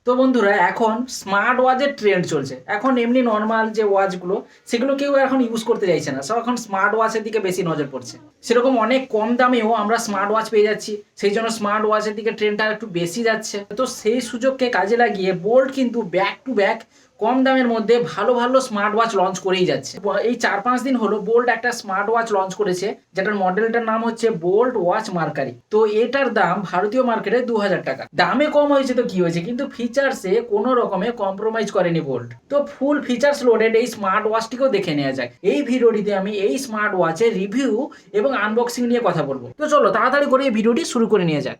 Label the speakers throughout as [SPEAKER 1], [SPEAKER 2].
[SPEAKER 1] তো বন্ধুরা এখন স্মার্ট ওয়াচের ট্রেন্ড চলছে। এখন এমনি নর্মাল যে ওয়াচগুলো সেগুলো কেউ এখন ইউজ করতে চাইছে না, সব এখন স্মার্ট ওয়াচের দিকে বেশি নজর পড়ছে। সেরকম অনেক কম দামেও আমরা স্মার্ট ওয়াচ পেয়ে যাচ্ছি, সেই জন্য স্মার্ট ওয়াচের দিকে ট্রেন্ডটা একটু বেশি যাচ্ছে। তো সেই সুযোগকে কাজে লাগিয়ে বোল্ট কিন্তু ব্যাক টু ব্যাক কম দামের মধ্যে ভালো ভালো স্মার্ট ওয়াচ লঞ্চ করেই যাচ্ছে। এই 4-5 দিন হলো বোল্ট একটা স্মার্ট ওয়াচ লঞ্চ করেছে, যেটার মডেলটার নাম হচ্ছে বোল্ট ওয়াচ মার্কারি। তো এটার দাম ভারতীয় মার্কেটে 2000 টাকা। দামে কম হয়েছে তো কি হয়েছে, কিন্তু ফিচার্সে কোনো রকমে কম্প্রোমাইজ করেনি বোল্ট। তো ফুল ফিচার্স লোডেড এই স্মার্ট ওয়াচটিকেও দেখে নেওয়া যাক। এই ভিডিওটিতে আমি এই স্মার্ট ওয়াচের রিভিউ এবং আনবক্সিং নিয়ে কথা বলবো। তো চলো তাড়াতাড়ি করে এই ভিডিওটি শুরু করে নিয়ে যাক।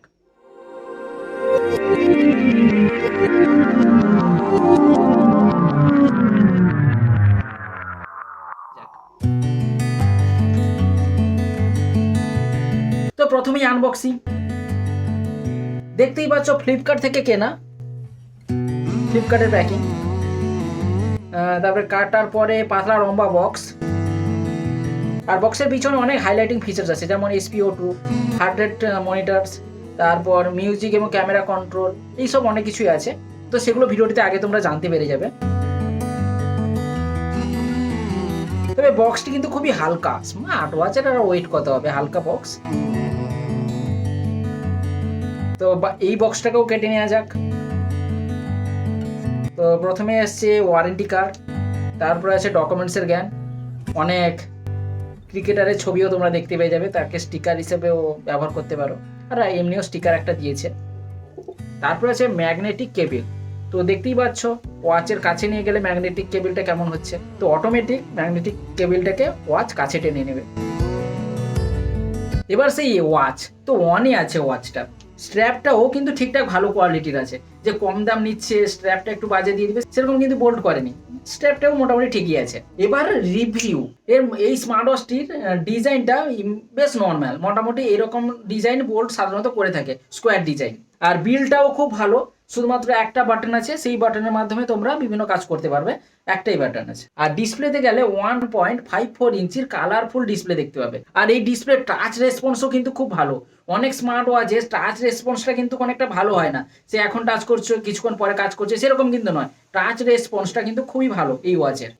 [SPEAKER 1] তো প্রথমেই আনবক্সিং। দেখতেই পাচ্ছ ফ্লিপকার্ট থেকে কেনা, ফ্লিপকার্টের প্যাকিং। তারপরে কাটার পরে পাতলা লম্বা বক্স, আর বক্সের পিছনে অনেক হাইলাইটিং ফিচার্স আছে, যেমন SpO2, হার্ট রেট মনিটরস, তারপর মিউজিক এবং ক্যামেরা কন্ট্রোল, এইসব অনেক কিছুই আছে। তো সেগুলো ভিডিওটিতে আগে তোমরা জানতে পেরে যাবে। তবে বক্সটি কিন্তু খুবই হালকা, স্মার্ট ওয়াচের আর ওয়েট কত হবে, হালকা বক্স। তো এই বক্সটাকেও কেটে নেওয়া যাক। তো প্রথমে আসছে ওয়ারেন্টি কার্ড, তারপরে আছে ডকুমেন্টসের জ্ঞান, অনেক ক্রিকেটারের ছবিও তোমরা দেখতে পেয়ে যাবে, তাকে স্টিকার হিসেবেও ব্যবহার করতে পারো, আর এমনিও স্টিকার একটা দিয়েছে। তারপরে আছে ম্যাগনেটিক কেবিল। তো দেখতেই পাচ্ছ ওয়াচের কাছে নিয়ে গেলে ম্যাগনেটিক কেবিলটা কেমন হচ্ছে। তো অটোমেটিক ম্যাগনেটিক কেবিলটাকে ওয়াচ কাছে টেনে নেবে। এবার সেই ওয়াচ তো অনই আছে ওয়াচটা, স্ট্র্যাপটাও কিন্তু ঠিকঠাক ভালো কোয়ালিটির আছে। যে কম দাম নিচ্ছে স্ট্র্যাপটা একটু বাজে দিয়ে দিবে সেরকম কিন্তু বোল্ট করেনি, স্ট্র্যাপটাও মোটামুটি ঠিকই আছে। এবার রিভিউ। এই স্মার্ট ওয়াচটির ডিজাইনটা বেশ নর্মাল, মোটামুটি এরকম ডিজাইন বোল্ট সাধারণত করে থাকে, স্কোয়ার ডিজাইন। আর বিলটাও খুব ভালো, শুধুমাত্র একটা বাটন আছে, সেই বাটনের মাধ্যমে তোমরা বিভিন্ন কাজ করতে পারবে, একটাই বাটন আছে। আর ডিসপ্লেতে গেলে 1.54 ইঞ্চির কালারফুল ডিসপ্লে দেখতে পাবে। আর এই ডিসপ্লে টাচ রেসপন্সও কিন্তু খুব ভালো। অনেক স্মার্ট ওয়াচে টাচ রেসপন্সটা কিন্তু অনেকটা ভালো হয় না, সে এখন টাচ করছো কিছুক্ষণ পরে কাজ করছে সেরকম কিন্তু নয়, টাচ রেসপন্সটা কিন্তু খুবই ভালো এই ওয়াচের।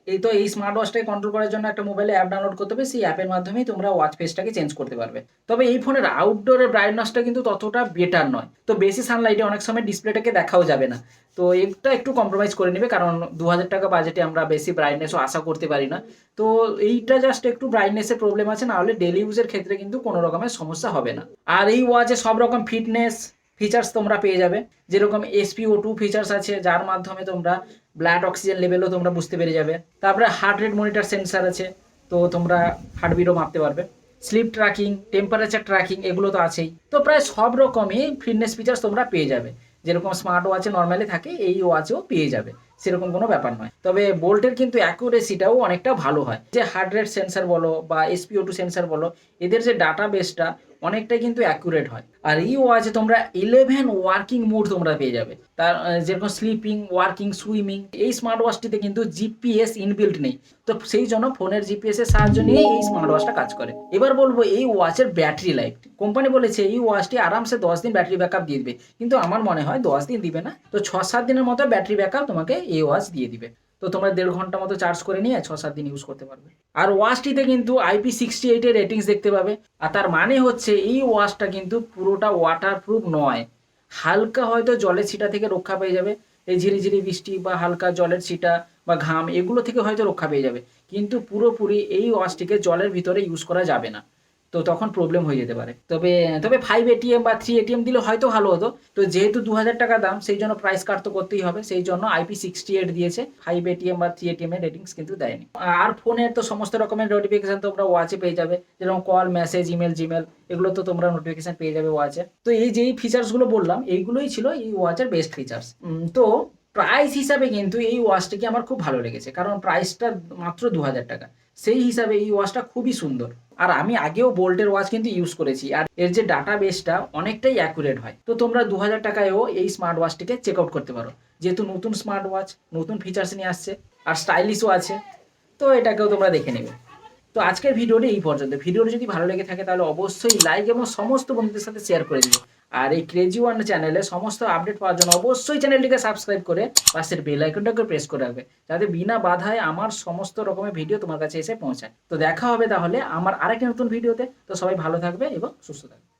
[SPEAKER 1] এই স্মার্ট ওয়াচটাকে কন্ট্রোল করার জন্য একটা মোবাইলে অ্যাপ ডাউনলোড করতে হবে, সেই অ্যাপের মাধ্যমেই তোমরা ওয়াচ ফেসটাকে চেঞ্জ করতে পারবে। তবে এই ফোনের আউটডোরের ব্রাইটনেসটা কিন্তু ততটা বেটার নয়, তো বেশি সানলাইটে অনেক সময় ডিসপ্লেটাকে দেখাও যাবে না। তো এটা একটু কম্প্রোমাইজ করে নেবে, কারণ 2000 টাকা বাজেটে আমরা বেশি ব্রাইটনেসও আশা করতে পারি না। তো এইটা জাস্ট একটু ব্রাইটনেসের প্রবলেম আছে, না হলে ডেলি ইউজের ক্ষেত্রে কিন্তু কোনো রকমের সমস্যা হবে না। আর এই ওয়াচে সব রকম ফিটনেস ফিচার্স তোমরা পেয়ে যাবে, যেরকম SpO2 ফিচার্স আছে, যার মাধ্যমে তোমরা ব্লাড অক্সিজেন লেভেলও তোমরা বুঝতে পেরে যাবে। তারপরে হার্ট রেট মনিটর সেন্সার আছে, তো তোমরা হার্টবিটও মাপতে পারবে। স্লিপ ট্র্যাকিং, টেম্পারেচার ট্র্যাকিং, এগুলো তো আছেই। তো প্রায় সব রকমই ফিটনেস ফিচার্স তোমরা পেয়ে যাবে, যেরকম স্মার্ট ওয়াচে নর্মালি থাকে এই ওয়াচেও পেয়ে যাবে, সেরকম কোনো ব্যাপার নয়। তবে বোল্টের কিন্তু অ্যাকুরেসিটাও অনেকটা ভালো হয়, যে হার্ট রেট সেন্সার বলো বা SpO2 সেন্সার বলো, এদের যে ডাটা বেসটা অনেকটাই কিন্তু অ্যাকুরেট হয়। আর এই ওয়াচে তোমরা 11 ওয়ার্কিং মোড তোমরা পেয়ে যাবে, তার যেরকম স্লিপিং, ওয়ার্কিং, সুইমিং। এই স্মার্ট ওয়াচটিতে কিন্তু GPS ইনবিল্ট নেই, তো সেই জন্য ফোনের GPS এর সাহায্য নিয়ে এই স্মার্ট ওয়াচটা কাজ করে। এবার বলবো এই ওয়াচের ব্যাটারি লাইফ। কোম্পানি বলেছে এই ওয়াচটি আরামসে 10 দিন ব্যাটারি ব্যাকআপ দিয়ে দিবে, কিন্তু আমার মনে হয় 10 দিন দিবে না, তো 6-7 দিনের মতো ব্যাটারি ব্যাকআপ তোমাকে এই ওয়াচ দিয়ে দিবে। তো তোমরা 1.5 ঘন্টা মতো চার্জ করে নিয়ে 6-7 দিন ইউজ করতে পারবে। আর ওয়াচটিতে কিন্তু IP68 এর রেটিংস দেখতে পাবে, আর তার মানে হচ্ছে এই ওয়াচটা কিন্তু পুরোটা ওয়াটারপ্রুফ নয়। হালকা হয়তো জলের ছিটা থেকে রক্ষা পেয়ে যাবে, এই ঝিরিঝিরি বৃষ্টি বা হালকা জলের ছিটা বা ঘাম এগুলো থেকে হয়তো রক্ষা পেয়ে যাবে, কিন্তু পুরোপুরি এই ওয়াচটিকে জলের ভিতরে ইউজ করা যাবে না, তো তখন প্রবলেম হয়ে যেতে পারে। তবে তবে 5 ATM বা 3 ATM দিলে হয়তো ভালো হতো, তো যেহেতু 2000 টাকা দাম সেই জন্য প্রাইস কাট তো করতেই হবে, সেই জন্য IP68 দিয়েছে, 5 ATM বা 3 ATM এর রেটিংস কিন্তু দেয়নি। আর ফোনের তো সমস্ত রকমের নোটিফিকেশন তোমরা ওয়াচে পেয়ে যাবে, যেরকম কল, মেসেজ, ইমেল, জিমেল, এগুলো তো তোমরা নোটিফিকেশন পেয়ে যাবে ওয়াচে। তো এই যে ফিচার্সগুলো বললাম এইগুলোই ছিল এই ওয়াচের বেস্ট ফিচার্স। তো প্রাইস হিসাবে কিন্তু এই ওয়াচটিকে আমার খুব ভালো লেগেছে, কারণ প্রাইসটা মাত্র 2000 টাকা, সেই হিসাবে এই ওয়াচটা খুবই সুন্দর। আর আমি আগেও বোল্টের ওয়াচ কিন্তু ইউজ করেছি, আর এর যে ডাটা বেসটা অনেকটাই অ্যাকুরেট হয়। তো তোমরা 2000 টাকায়ও এই স্মার্ট ওয়াচটিকে চেক আউট করতে পারো, যেহেতু নতুন স্মার্ট ওয়াচ নতুন ফিচার্স নিয়ে আসছে আর স্টাইলিশও আছে, তো এটাকেও তোমরা দেখে নেবে। তো আজকের ভিডিওটি এই পর্যন্ত। ভিডিওটি যদি ভালো লেগে থাকে তাহলে অবশ্যই লাইক এবং সমস্ত বন্ধুদের সাথে শেয়ার করে দিবে। আর এই ক্রেজি ওয়ান চ্যানেলে সমস্ত আপডেট পাওয়ার জন্য অবশ্যই চ্যানেলটিকে সাবস্ক্রাইব করে পাশের বেল আইকনটাকে প্রেস করে রাখবে, যাতে বিনা বাধায় আমার সমস্ত রকমের ভিডিও তোমার কাছে এসে পৌঁছায়। তো দেখা হবে তাহলে আমার আরেকটা নতুন ভিডিওতে। তো সবাই ভালো থাকবে এবং সুস্থ থাকবে।